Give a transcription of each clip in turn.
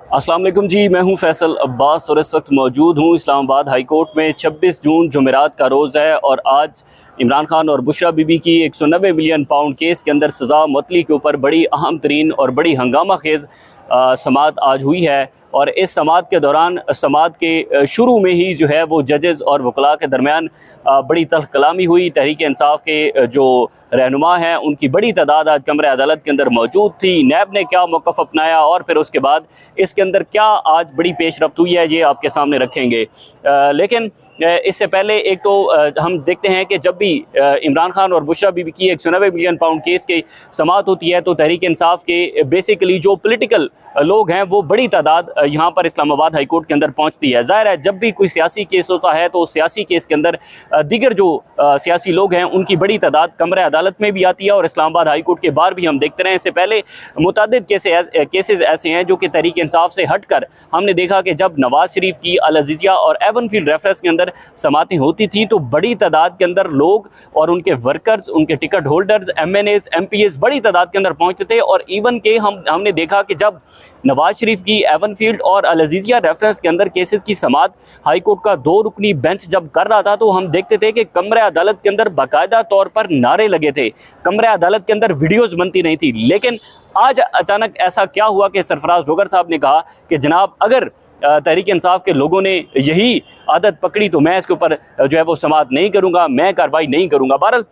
अस्सलाम वालेकुम जी, मैं हूं फैसल अब्बास और इस वक्त मौजूद हूं इस्लामाबाद हाई कोर्ट में। 26 जून जुमेरात का रोज़ है और आज इमरान खान और बुशरा बीबी की 190 मिलियन पाउंड केस के अंदर सज़ा मुअत्तली के ऊपर बड़ी अहम तरीन और बड़ी हंगामा खेज़ समाअत आज हुई है। और इस समाअत के दौरान समाअत के शुरू में ही जो है वो जजेस और वकला के दरमियान बड़ी तल्ख़ कलामी हुई। तहरीक इंसाफ के जो रहनुमा हैं उनकी बड़ी तादाद आज कमरे अदालत के अंदर मौजूद थी। नैब ने क्या मौक़िफ़ अपनाया और फिर उसके बाद इसके अंदर क्या आज बड़ी पेशरफ्त हुई है ये आपके सामने रखेंगे। लेकिन इससे पहले एक तो हम देखते हैं कि जब भी इमरान खान और बुशरा बीबी की 190 मिलियन पाउंड केस की समाअत होती है तो तहरीक इंसाफ के बेसिकली जो पॉलिटिकल लोग हैं वो बड़ी तादाद यहाँ पर इस्लामाबाद हाई कोर्ट के अंदर पहुँचती है। ज़ाहिर है जब भी कोई सियासी केस होता है तो सियासी केस के अंदर दीगर जो सियासी लोग हैं उनकी बड़ी तादाद कमरे अदालत में भी आती है और इस्लामाबाद हाई कोर्ट के बाहर भी हम देखते रहे। इससे पहले मुतअद्दिद केसेस ऐसे हैं जो कि तहरीक इंसाफ से हट कर हमने देखा कि जब नवाज शरीफ की अल अज़ीज़िया और एवनफील्ड रेफरेंस के अंदर समातें होती थी तो बड़ी तादाद के अंदर लोग और उनके वर्कर्स, उनके टिकट होल्डर्स, MNAs, MPs बड़ी तादाद के अंदर पहुंचते थे। और इवन के हमने देखा कि जब नवाज शरीफ की एवनफील्ड और अल अज़ीज़िया रेफरेंस के अंदर केसेस की समाअत हाई कोर्ट का 2 रुकनी बेंच जब कर रहा था तो हम देखते थे कि कमरे अदालत के अंदर बाकायदा तौर पर नारे लगे थे, कमरे अदालत के अंदर वीडियोज़ बनती नहीं थी। लेकिन आज अचानक ऐसा क्या हुआ कि सरफराज डोगर साहब ने कहा कि जनाब अगर तहरीक इंसाफ के लोगों ने यही आदत पकड़ी तो मैं इसके ऊपर जो है वो समाअत नहीं करूँगा, मैं कार्रवाई नहीं करूँगा। बहरहाल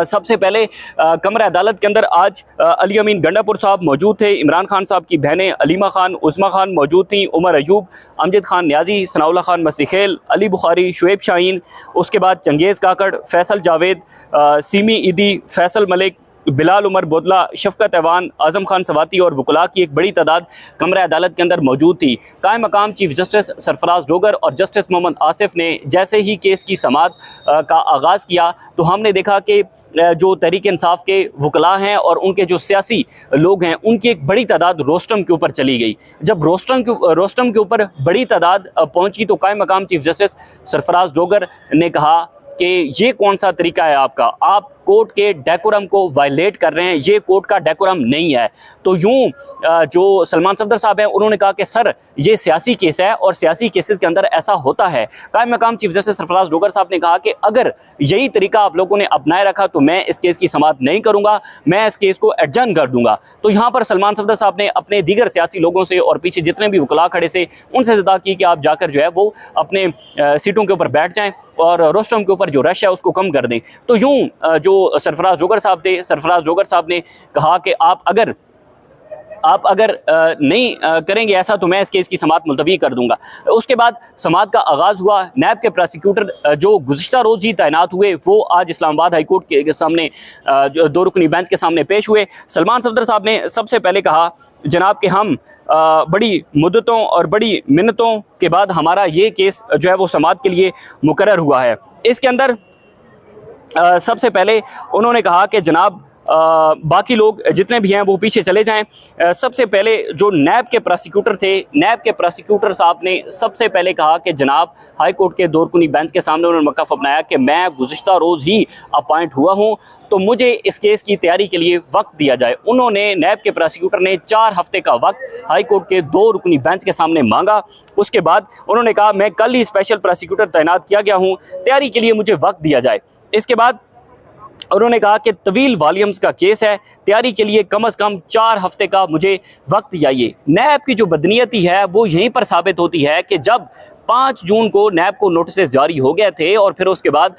सबसे पहले कमरा अदालत के अंदर आज अली अमीन गंडापुर साहब मौजूद थे। इमरान खान साहब की बहनें अलीमा खान, उस्मा खान मौजूद थी, उमर अयूब, अमजद खान न्याजी, सनाउल्लाह खान मसीखेल, अली बुखारी, शुएब शाहीन, उसके बाद चंगेज़ काकड़, फैसल जावेद, सीमी ईदी, फैसल मलिक, बिलाल उमर बोदला, शफकत ऐवान, आज़म खान सवाती और वकला की एक बड़ी तादाद कमरा अदालत के अंदर मौजूद थी। कायम मकाम चीफ जस्टिस सरफराज डोगर और जस्टिस मोहम्मद आसिफ ने जैसे ही केस की समाअत का आगाज़ किया तो हमने देखा कि जो तहरीक इंसाफ के वकला हैं और उनके जो सियासी लोग हैं उनकी एक बड़ी तादाद रोस्टम के ऊपर चली गई। जब रोस्टम के ऊपर बड़ी तादाद पहुंची तो कायम मकाम चीफ जस्टिस सरफराज डोगर ने कहा कि ये कौन सा तरीका है आपका, आप कोर्ट के डेकोरम को वायलेट कर रहे हैं, ये कोर्ट का डेकोरम नहीं है। तो यूं जो सलमान सफदर साहब हैं उन्होंने कहा कि सर ये सियासी केस है और सियासी केसेस के अंदर ऐसा होता है। कायम मकाम चीफ जस्टिस सरफराज डोगर साहब ने कहा कि अगर यही तरीका आप लोगों ने अपनाए रखा तो मैं इस केस की समाअत नहीं करूंगा, मैं इस केस को एडजर्न कर दूंगा। तो यहाँ पर सलमान सफदर साहब ने अपने दीगर सियासी लोगों से और पीछे जितने भी वकला खड़े से उनसे सदा की कि आप जाकर जो है वो अपने सीटों के ऊपर बैठ जाएँ और रोस्टम के ऊपर जो रश है उसको कम कर दें। तो यूं जो सरफराज डोगर साहब थे, सरफराज डोगर साहब ने कहा कि आप अगर नहीं करेंगे ऐसा तो मैं इस केस की समाअत मुलतवी कर दूंगा। उसके बाद समाअत का आगाज़ हुआ। नैब के प्रोसिक्यूटर जो गुज़िश्ता रोज़ ही तैनात हुए वो आज इस्लामाबाद हाई कोर्ट के सामने जो 2 रुकनी बेंच के सामने पेश हुए। सलमान सफदर साहब ने सबसे पहले कहा जनाब कि हम बड़ी मुद्दतों और बड़ी मिन्नतों के बाद हमारा ये केस जो है वो समाअत के लिए मुकर्रर हुआ है। इसके अंदर सबसे पहले उन्होंने कहा कि जनाब बाकी लोग जितने भी हैं वो पीछे चले जाएं। सबसे पहले जो नैब के प्रोसिक्यूटर थे, नैब के प्रोसिक्यूटर साहब ने सबसे पहले कहा कि जनाब हाई कोर्ट के 2 रुकनी बेंच के सामने उन्होंने मौक़िफ़ अपनाया कि मैं गुज़िश्ता रोज़ ही अपॉइंट हुआ हूं तो मुझे इस केस की तैयारी के लिए वक्त दिया जाए। उन्होंने नैब के प्रोसिक्यूटर ने 4 हफ्ते का वक्त हाई कोर्ट के 2 रुकनी बेंच के सामने मांगा। उसके बाद उन्होंने कहा मैं कल ही स्पेशल प्रोसिक्यूटर तैनात किया गया हूँ, तैयारी के लिए मुझे वक्त दिया जाए। इसके बाद उन्होंने कहा कि तवील वॉल्यूम्स का केस है, तैयारी के लिए कम से कम 4 हफ्ते का मुझे वक्त चाहिए। नैब की जो बदनीयती है वो यहीं पर साबित होती है कि जब 5 जून को नैब को नोटिस जारी हो गए थे और फिर उसके बाद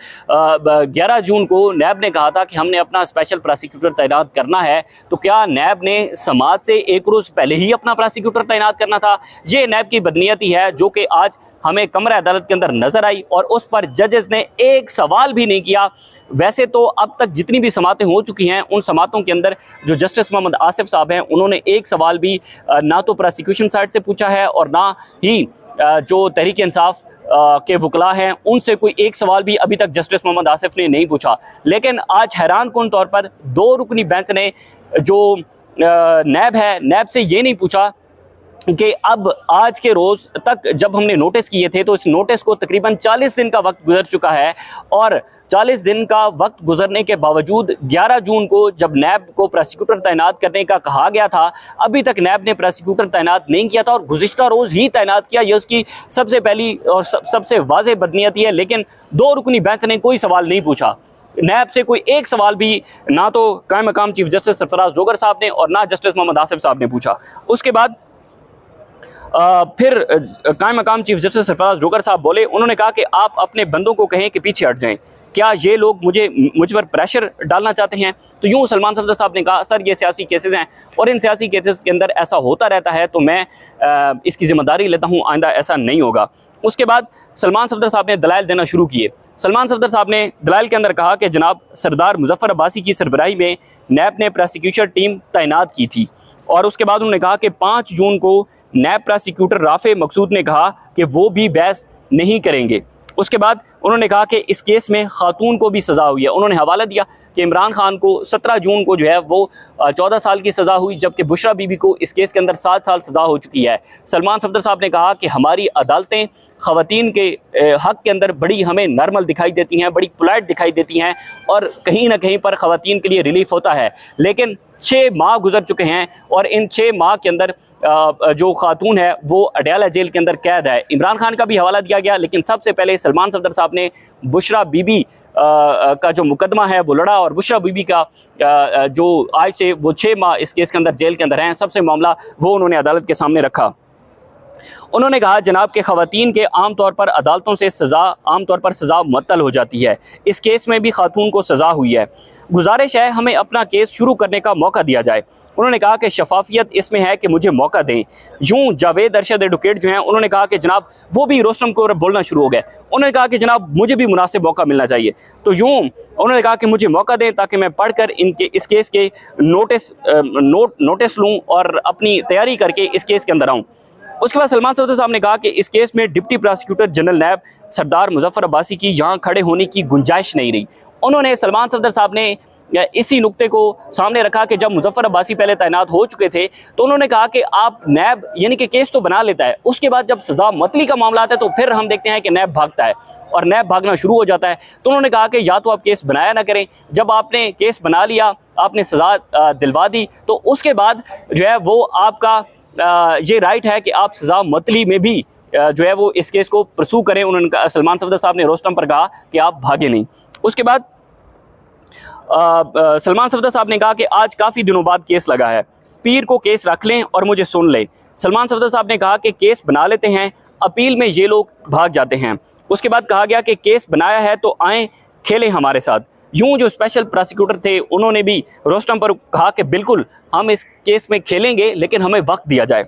11 जून को नैब ने कहा था कि हमने अपना स्पेशल प्रोसिक्यूटर तैनात करना है, तो क्या नैब ने समाअत से 1 रोज़ पहले ही अपना प्रोसिक्यूटर तैनात करना था? ये नैब की बदनीयती है जो कि आज हमें कमरा अदालत के अंदर नजर आई और उस पर जजेस ने एक सवाल भी नहीं किया। वैसे तो अब तक जितनी भी समातें हो चुकी हैं उन समातों के अंदर जो जस्टिस मोहम्मद आसिफ साहब हैं उन्होंने एक सवाल भी ना तो प्रोसिक्यूशन साइड से पूछा है और ना ही जो तहरीक इंसाफ के वकला हैं उनसे कोई एक सवाल भी अभी तक जस्टिस मोहम्मद आसिफ ने नहीं पूछा। लेकिन आज हैरान कुन तौर पर 2 रुकनी बेंच ने जो नैब है, नैब से ये नहीं पूछा कि अब आज के रोज़ तक जब हमने नोटिस किए थे तो इस नोटिस को तकरीबन 40 दिन का वक्त गुजर चुका है, और 40 दिन का वक्त गुजरने के बावजूद 11 जून को जब नैब को प्रोसिक्यूटर तैनात करने का कहा गया था, अभी तक नैब ने प्रोसिक्यूटर तैनात नहीं किया था और गुज़िश्ता रोज़ ही तैनात किया। ये उसकी सबसे पहली और सबसे वाज़ेह बदनीयती है। लेकिन 2 रुकनी बेंच ने कोई सवाल नहीं पूछा, नैब से कोई एक सवाल भी ना तो कायम मकाम चीफ जस्टिस सरफराज जोगर साहब ने और ना जस्टिस मोहम्मद आसिफ साहब ने पूछा। उसके बाद फिर कायम मकाम चीफ जस्टिस सरफराज जोगर साहब बोले, उन्होंने कहा कि आप अपने बंदों को कहें कि पीछे हट जाएं, क्या ये लोग मुझ पर प्रेशर डालना चाहते हैं? तो यूँ सलमान सफदर साहब ने कहा, सर ये सियासी केसेस हैं और इन सियासी केसेस के अंदर ऐसा होता रहता है, तो मैं इसकी जिम्मेदारी लेता हूँ, आइंदा ऐसा नहीं होगा। उसके बाद सलमान सफदर साहब ने दलाइल देना शुरू किए। सलमान सफदर साहब ने दलाइल के अंदर कहा कि जनाब सरदार मुजफ्फर अब्बासी की सरबराही में नैब ने प्रोसिक्यूशन टीम तैनात की थी, और उसके बाद उन्होंने कहा कि 5 जून को नैब प्रोसिक्यूटर राफे मकसूद ने कहा कि वो भी बहस नहीं करेंगे। उसके बाद उन्होंने कहा कि इस केस में खातून को भी सज़ा हुई है। उन्होंने हवाला दिया कि इमरान खान को 17 जून को जो है वो 14 साल की सज़ा हुई, जबकि बुशरा बीबी को इस केस के अंदर 7 साल सज़ा हो चुकी है। सलमान सफदर साहब ने कहा कि हमारी अदालतें ख़वातीन के हक़ के अंदर बड़ी हमें नॉर्मल दिखाई देती हैं, बड़ी पोलाइट दिखाई देती हैं, और कहीं ना कहीं पर ख़वातीन के लिए रिलीफ होता है। लेकिन 6 माह गुजर चुके हैं और इन 6 माह के अंदर जो खातून है वो अडयाला जेल के अंदर कैद है। इमरान खान का भी हवाला दिया गया, लेकिन सबसे पहले सलमान सफदर साहब ने बुशरा बीबी का जो मुकदमा है वो लड़ा, और बुशरा बीबी का जो आज से वो 6 माह इस केस के अंदर जेल के अंदर हैं, सबसे मामला वो उन्होंने अदालत के सामने रखा। उन्होंने कहा जनाब के ख़वातीन के आमतौर पर अदालतों से आमतौर पर सज़ा मुअत्तल हो जाती है, इस केस में भी खातून को सज़ा हुई है, गुजारिश है हमें अपना केस शुरू करने का मौका दिया जाए। उन्होंने कहा कि शफाफियत इसमें है कि मुझे मौका दें। यूँ जावेद अरशद एडवोकेट जो हैं उन्होंने कहा कि जनाब वो भी रोस्टम को बोलना शुरू हो गए। उन्होंने कहा कि जनाब मुझे भी मुनासिब मौका मिलना चाहिए। तो यूँ उन्होंने कहा कि मुझे मौका दें ताकि मैं पढ़कर इस केस के नोटिस लूँ और अपनी तैयारी करके इस केस के अंदर आऊँ। उसके बाद सलमान सफदर साहब ने कहा कि इस केस में डिप्टी प्रोसिक्यूटर जनरल नैब सरदार मुजफ्फर अब्बासी की यहाँ खड़े होने की गुंजाइश नहीं रही। उन्होंने सलमान सफदर साहब ने इसी नुक्ते को सामने रखा कि जब मुजफ्फर अब्बासी पहले तैनात हो चुके थे तो उन्होंने कहा कि आप नैब यानी कि केस तो बना लेता है, उसके बाद जब सजा मतली का मामला आता है तो फिर हम देखते हैं कि नैब भागता है और नैब भागना शुरू हो जाता है। तो उन्होंने कहा कि या तो आप केस बनाया ना करें, जब आपने केस बना लिया, आपने सजा दिलवा दी, तो उसके बाद जो है वो आपका ये राइट है कि आप सजा मतली में भी जो है वो इस केस को परसू करें। उन्होंने कहा, सलमान सफदर साहब ने रोस्टम पर कहा कि आप भागे नहीं। उसके बाद सलमान सफदर साहब ने कहा कि आज काफ़ी दिनों बाद केस लगा है, पीर को केस रख लें और मुझे सुन लें। सलमान सफदर साहब ने कहा कि केस बना लेते हैं, अपील में ये लोग भाग जाते हैं। उसके बाद कहा गया कि केस बनाया है तो आएँ खेलें हमारे साथ। यूं जो स्पेशल प्रोसिक्यूटर थे उन्होंने भी रोस्टम पर कहा कि बिल्कुल हम इस केस में खेलेंगे, लेकिन हमें वक्त दिया जाए।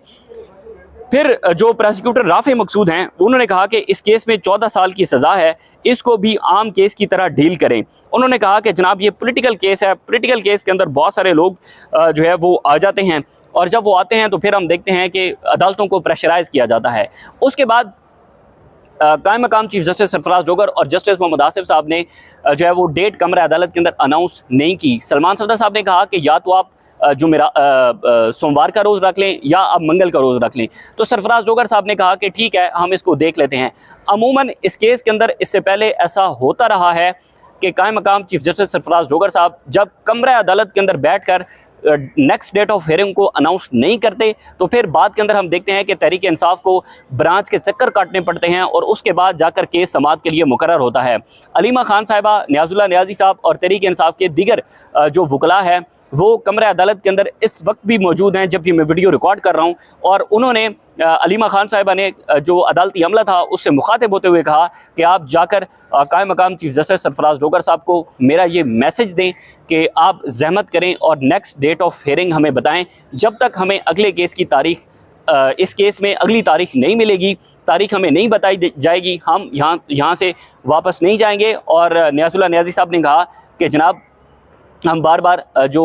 फिर जो प्रोसिक्यूटर राफे मकसूद हैं उन्होंने कहा कि इस केस में 14 साल की सज़ा है, इसको भी आम केस की तरह डील करें। उन्होंने कहा कि जनाब ये पॉलिटिकल केस है, पॉलिटिकल केस के अंदर बहुत सारे लोग जो है वो आ जाते हैं, और जब वो आते हैं तो फिर हम देखते हैं कि अदालतों को प्रेशराइज किया जाता है। उसके बाद कायम मकाम चीफ जस्टिस सरफराज जोगर और जस्टिस मोहम्मद आसिफ साहब ने जो है वो डेट कमरा अदालत के अंदर अनाउंस नहीं की। सलमान सफदर साहब ने कहा कि या तो आप सोमवार का रोज़ रख लें या आप मंगल का रोज़ रख लें। तो सरफराज जोगर साहब ने कहा कि ठीक है, हम इसको देख लेते हैं। अमूमन इस केस के अंदर इससे पहले ऐसा होता रहा है कि कायम मकाम चीफ जस्टिस सरफराज जोगर साहब जब कमरा अदालत के अंदर बैठकर नेक्स्ट डेट ऑफ हियरिंग को अनाउंस नहीं करते तो फिर बाद के अंदर हम देखते हैं कि तहरीक इंसाफ को ब्रांच के चक्कर काटने पड़ते हैं और उसके बाद जाकर केस समाअत के लिए मुकर्रर होता है। अलीमा खान साहिबा, नियाजुल्लाह नियाजी साहब और तहरीक इंसाफ के दीगर जो वकला है वो कमरा अदालत के अंदर इस वक्त भी मौजूद हैं जबकि मैं वीडियो रिकॉर्ड कर रहा हूं, और उन्होंने अलीमा खान साहिबा ने जो अदालती अमला था उससे मुखातिब होते हुए कहा कि आप जाकर कायम मकाम चीफ जस्टिस सरफराज जोगर साहब को मेरा ये मैसेज दें कि आप जहमत करें और नेक्स्ट डेट ऑफ हियरिंग हमें बताएं। जब तक हमें अगले केस की तारीख, इस केस में अगली तारीख नहीं मिलेगी, तारीख हमें नहीं बताई जाएगी, हम यहाँ से वापस नहीं जाएंगे। और नियाजुल्लाह नियाजी साहब ने कहा कि जनाब हम बार बार जो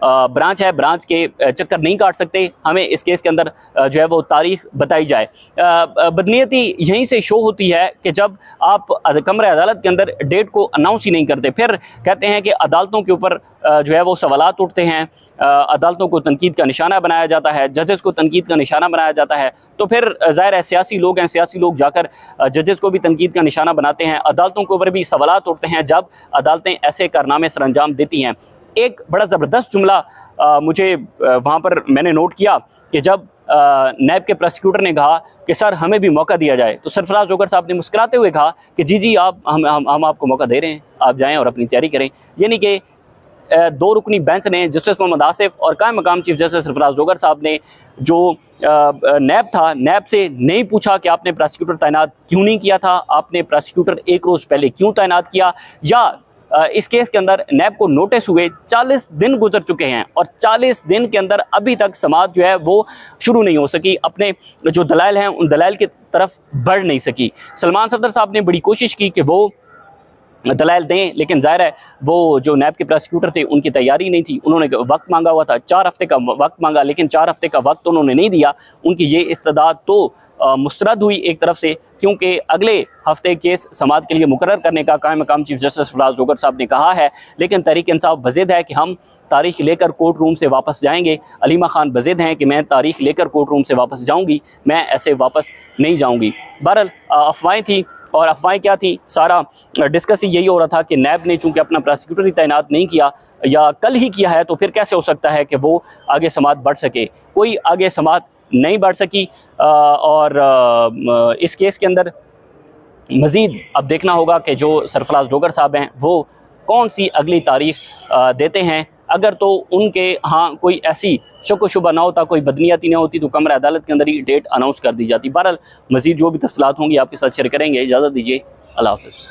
ब्रांच है, ब्रांच के चक्कर नहीं काट सकते, हमें इस केस के अंदर जो है वो तारीख बताई जाए। बदनीयती यहीं से शो होती है कि जब आप कमरे अदालत के अंदर डेट को अनाउंस ही नहीं करते, फिर कहते हैं कि अदालतों के ऊपर जो है वो सवालात उठते हैं, अदालतों को तनकीद का निशाना बनाया जाता है, जजेस को तनकीद का निशाना बनाया जाता है, तो फिर ज़ाहिर है सियासी लोग हैं, सियासी लोग जाकर जजेस को भी तनकीद का निशाना बनाते हैं, अदालतों के ऊपर भी सवालात उठते हैं जब अदालतें ऐसे कारनामे सरअंजाम देती हैं। एक बड़ा ज़बरदस्त जुमला मुझे वहाँ पर मैंने नोट किया कि जब नैब के प्रोसिक्यूटर ने कहा कि सर हमें भी मौका दिया जाए, तो सरफराज जोगर साहब ने मुस्कुराते हुए कहा कि जी आप हम आपको मौका दे रहे हैं, आप जाएं और अपनी तैयारी करें। यानी कि 2 रुकनी बेंच ने जस्टिस मोहम्मद आसिफ और कायम मकाम चीफ जस्टिस सरफराज जोगर साहब ने जो नैब था, नैब से नहीं पूछा कि आपने प्रोसिक्यूटर तैनात क्यों नहीं किया था, आपने प्रोसिक्यूटर 1 रोज़ पहले क्यों तैनात किया, या इस केस के अंदर नैब को नोटिस हुए 40 दिन गुजर चुके हैं और 40 दिन के अंदर अभी तक समाअत जो है वो शुरू नहीं हो सकी, अपने जो दलाइल हैं उन दलाइल की तरफ बढ़ नहीं सकी। सलमान सफदर साहब ने बड़ी कोशिश की कि वो दलाइल दें, लेकिन ज़ाहिर है वो जो नैब के प्रोसिक्यूटर थे उनकी तैयारी नहीं थी, उन्होंने वक्त मांगा हुआ था, 4 हफ्ते का वक्त मांगा, लेकिन 4 हफ्ते का वक्त उन्होंने नहीं दिया। उनकी ये इस्तदाद तो मुस्तरद हुई एक तरफ से, क्योंकि अगले हफ्ते केस समाअत के लिए मुकर्रर करने का कायम मकाम चीफ जस्टिस सरफराज जोगर साहब ने कहा है, लेकिन तहरीक इंसाफ बज़िद है कि हम तारीख लेकर कोर्ट रूम से वापस जाएंगे। अलीमा खान बज़िद हैं कि मैं तारीख लेकर कोर्ट रूम से वापस जाऊंगी, मैं ऐसे वापस नहीं जाऊंगी। बहरहाल अफवाहें थी, और अफवाहें क्या थी, सारा डिस्कस यही हो रहा था कि नैब ने चूँकि अपना प्रोसिक्यूटर ही तैनात नहीं किया या कल ही किया है, तो फिर कैसे हो सकता है कि वो आगे समाअत बढ़ सके। कोई आगे समाअत नहीं बढ़ सकी, और इस केस के अंदर मज़ीद अब देखना होगा कि जो सरफराज जोगर साहब हैं वो कौन सी अगली तारीख देते हैं। अगर तो उनके हाँ कोई ऐसी शक व शुबा ना होता, कोई बदनीयती ना होती, तो कमरा अदालत के अंदर ही डेट अनाउंस कर दी जाती। बहरहाल मज़ीद जो भी तफसीलात होंगी आपके साथ शेयर करेंगे। इजाज़त दीजिए, अल्लाह हाफ़िज़।